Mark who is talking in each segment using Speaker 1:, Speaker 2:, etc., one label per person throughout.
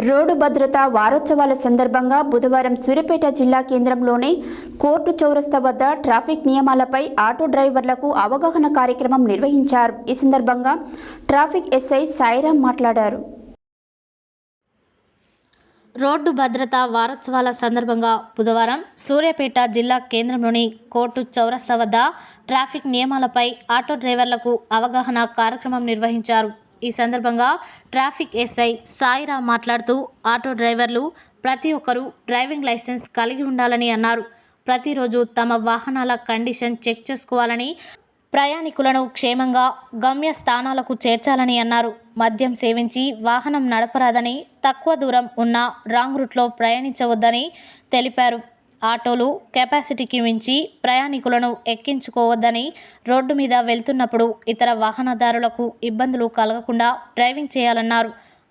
Speaker 1: Road భద్రతా వారోత్సవాల సందర్భంగా బుధవారం సూర్యాపేట జిల్లా కేంద్రంలోని కోర్టు చౌరస్తా వద్ద ట్రాఫిక్ నియమాలపై ఆటో డ్రైవర్లకు అవగాహన కార్యక్రమం నిర్వహించారు. ఈ సందర్భంగా ట్రాఫిక్ ఎస్ఐ సాయిరాం మాట్లాడారు.
Speaker 2: రోడ్డు భద్రతా వారోత్సవాల సందర్భంగా బుధవారం సూర్యాపేట జిల్లా కేంద్రంలోని కోర్టు చౌరస్తా వద్ద ట్రాఫిక్ నియమాలపై ఆటో డ్రైవర్లకు అవగాహన కార్యక్రమం నిర్వహించారు. ఈ సందర్భంగా ట్రాఫిక్ ఎస్ఐ సాయిరాం మాట్లాడుతూ ఆటో డ్రైవర్లు ప్రతి ఒక్కరూ డ్రైవింగ్ లైసెన్స్ కలిగి ఉండాలని అన్నారు. ప్రతిరోజు తమ వాహనాల కండిషన్ చెక్ చేసుకోవాలని, ప్రయాణికులను క్షేమంగా గమ్య స్థానాలకు చేర్చాలని అన్నారు. మద్యం సేవించి వాహనం నడపరాదని, తక్కువ దూరం ఉన్న రాంగ్ రూట్లో ప్రయాణించవద్దని తెలిపారు. ఆటోలు కెపాసిటీకి మించి ప్రయాణికులను ఎక్కించుకోవద్దని, రోడ్డు మీద వెళ్తున్నప్పుడు ఇతర వాహనదారులకు ఇబ్బందులు కలగకుండా డ్రైవింగ్ చేయాలన్నారు.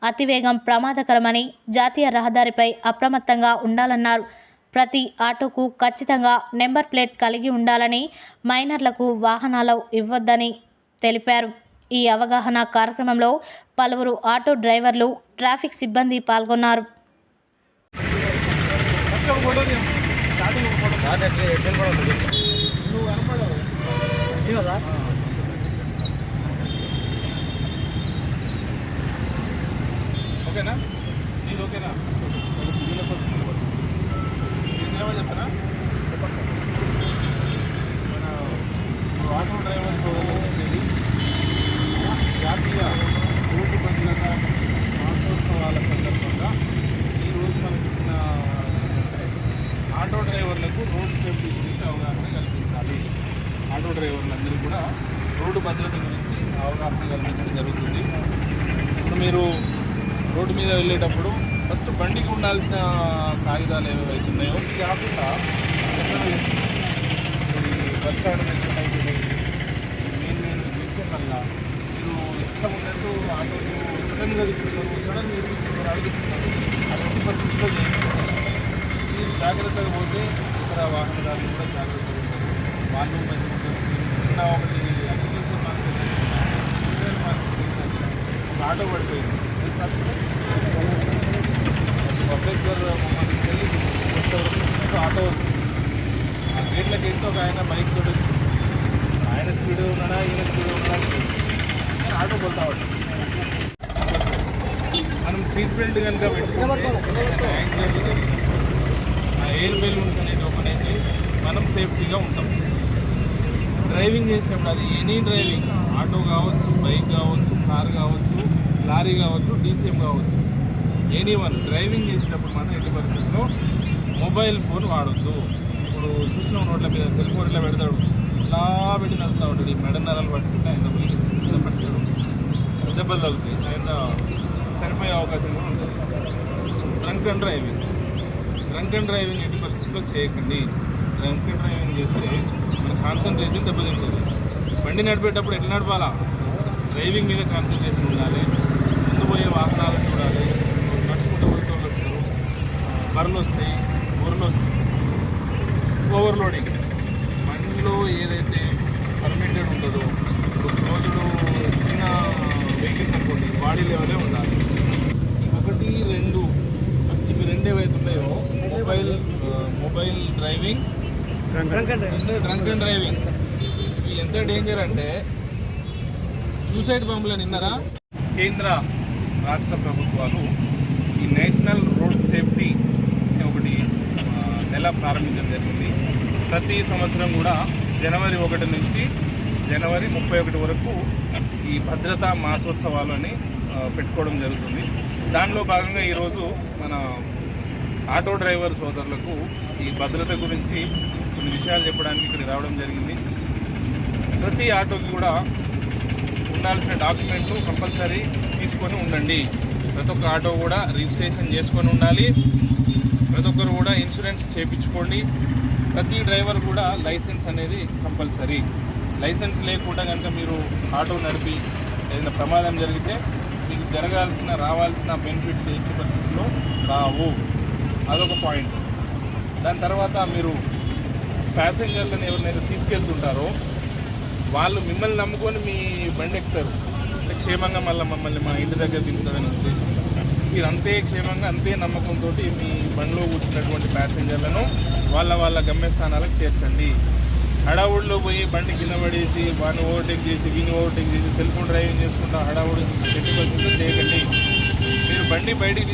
Speaker 2: అతివేగం ప్రమాదకరమని, జాతీయ రహదారిపై అప్రమత్తంగా ఉండాలన్నారు. ప్రతి ఆటోకు ఖచ్చితంగా నెంబర్ ప్లేట్ కలిగి ఉండాలని, మైనర్లకు వాహనాలు ఇవ్వొద్దని తెలిపారు. ఈ అవగాహన కార్యక్రమంలో పలువురు ఆటో డ్రైవర్లు, ట్రాఫిక్ సిబ్బంది పాల్గొన్నారు.
Speaker 3: ఓకేనా? నీది ఓకేనా? చెప్పనా? మన ఆటో డ్రైవర్ సోదరులు జాతీయ రోడ్డు భద్రతా మాసోత్సవాల సందర్భంగా ఈరోజు మనకి ఇచ్చిన ఆటో డ్రైవర్లకు రోడ్ సేఫ్టీ గురించి అవగాహన కల్పించాలి. ఆటో డ్రైవర్లందరూ కూడా రోడ్డు భద్రత గురించి అవగాహన కల్పించడం జరుగుతుంది. ఇప్పుడు మీరు రోడ్డు మీద వెళ్ళేటప్పుడు ఫస్ట్ బండికి ఉండాల్సిన కాగితాలు ఏవైతే ఉన్నాయో ఇది కాకుండా బస్ స్టాండ్ మెయిన్ జంక్షన్ వల్ల మీరు ఇష్టం ఉన్నట్టు ఆటోలు సడన్గా తీసుకున్నారు, సడన్ తీసుకున్నారు, అడుగుతున్నారు, అటువంటి పరిస్థితుల్లో మీరు జాగ్రత్తగా పోతే ఇతర వాహనదారులు కూడా జాగ్రత్తగా ఉంటారు. వాళ్ళు మంచిగా ఉంటారు. నిన్న ఒకటి అగ్రికల్చర్ మార్కెట్ ఒక ఆటో పడిపోయింది. అంబేద్కర్ మమ్మల్ని తెలియదు ఆటో వస్తుంది. ఆ గేట్లకి వెళ్తే ఒక ఆయన బైక్ తోటి వచ్చి ఆయన స్పీడ్ ఉన్నాడా, ఈయన స్పీడ్ ఉన్నాడా కానీ ఆటో కొడతా ఉంటాం. మనం సీట్ బెల్ట్ కనుక పెట్టుకుంటే ఆ ఎయిర్ బెలూన్స్ అనేది ఓపెన్ అయితే మనం సేఫ్టీగా ఉంటాం. డ్రైవింగ్ చేసినప్పుడు అది ఎనీ డ్రైవింగ్, ఆటో కావచ్చు, బైక్ కావచ్చు, కార్ కావచ్చు, లారీ కావచ్చు, డీసీఎం కావచ్చు, ఎనీ వన్ డ్రైవింగ్ చేసేటప్పుడు మనం ఎట్టి పరిస్థితుల్లో మొబైల్ ఫోన్ వాడొద్దు. ఇప్పుడు చూసిన రోడ్ల మీద సెల్ ఫోన్ ఇట్లా పెడతాడు, ఇలా పెట్టి నడుస్తూ ఉంటాడు. ఈ మెడ నరాలు పట్టుకుంటే ఆయన మీద పట్టుతాడు, దెబ్బలు తగ్గుతాయి, ఆయన చనిపోయే అవకాశం కూడా ఉంటుంది. డ్రంక్ అండ్ డ్రైవింగ్ ఎట్టి పరిస్థితుల్లో చేయకండి. డ్రంక్ అండ్ డ్రైవింగ్ చేస్తే మన కాన్సన్ట్రేషన్ దెబ్బతింటుంది. బండి నడిపేటప్పుడు ఎట్లా నడపాలా, డ్రైవింగ్ మీద కాన్సన్ట్రేషన్ ఉండాలి. ముందు పోయే వాహనాలు చూడాలి. నడుచుకుంటూ పోయేటోళ్ళు వస్తారు, బర్రెలు వస్తాయి, ఊర్లు వస్తాయి. ఓవర్లోడింగ్ బండిలో ఏదైతే పర్మిటెడ్ ఉంటుందో, ఇప్పుడు క్లోజ్డ్ చిన్న వెహికల్స్ అనుకోండి, బాడీ లెవెలే ఉండాలి. ఒకటి రెండు ఇవి రెండు ఏవైతే ఉన్నాయో mobile driving, drunk and driving, ఇవి ఎంత డేంజర్ అంటే సూసైడ్ బాంబులను విన్నారా? కేంద్ర రాష్ట్ర ప్రభుత్వాలు ఈ నేషనల్ రోడ్ సేఫ్టీ ఒకటి నెల ప్రారంభించడం జరిగింది. ప్రతి సంవత్సరం కూడా జనవరి 1 నుంచి జనవరి 31 వరకు ఈ భద్రతా మాసోత్సవాలని పెట్టుకోవడం జరుగుతుంది. దానిలో భాగంగా ఈరోజు మన ఆటో డ్రైవర్ సోదరులకు ఈ భద్రత గురించి కొన్ని విషయాలు చెప్పడానికి ఇక్కడికి రావడం జరిగింది. ప్రతి ఆటోకి కూడా ఉండాల్సిన డాక్యుమెంట్లు కంపల్సరీ తీసుకొని ఉండండి. ప్రతి ఒక్క ఆటో కూడా రిజిస్ట్రేషన్ చేసుకొని ఉండాలి. ప్రతి ఒక్కరు కూడా ఇన్సూరెన్స్ చేయించుకోండి. ప్రతి డ్రైవర్ కూడా లైసెన్స్ అనేది కంపల్సరీ. లైసెన్స్ లేకుండా కనుక మీరు ఆటో నడిపి ఏదైనా ప్రమాదం జరిగితే మీకు రావాల్సిన బెనిఫిట్స్ ఎట్టి పరిస్థితుల్లో రావు. అదొక పాయింట్. దాని తర్వాత మీరు ప్యాసింజర్లను ఎవరినైతే తీసుకెళ్తుంటారో వాళ్ళు మిమ్మల్ని నమ్ముకొని మీ బండి ఎక్కుతారు. క్షేమంగా మమ్మల్ని మా ఇంటి దగ్గర దింపుతారనే ఉద్దేశంలో మీరు అంతే క్షేమంగా అంతే నమ్మకంతో మీ బండిలో కూర్చున్నటువంటి ప్యాసింజర్లను వాళ్ళ గమ్యస్థానాలకు చేర్చండి. హడావుడిలో పోయి బండి కింద పడేసి వాడిని ఓవర్టేక్ చేసి వీని ఓవర్టేక్ చేసి సెల్ ఫోన్ డ్రైవింగ్ చేసుకుంటా హడావుడి చేయకండి. మీరు బండి బయటికి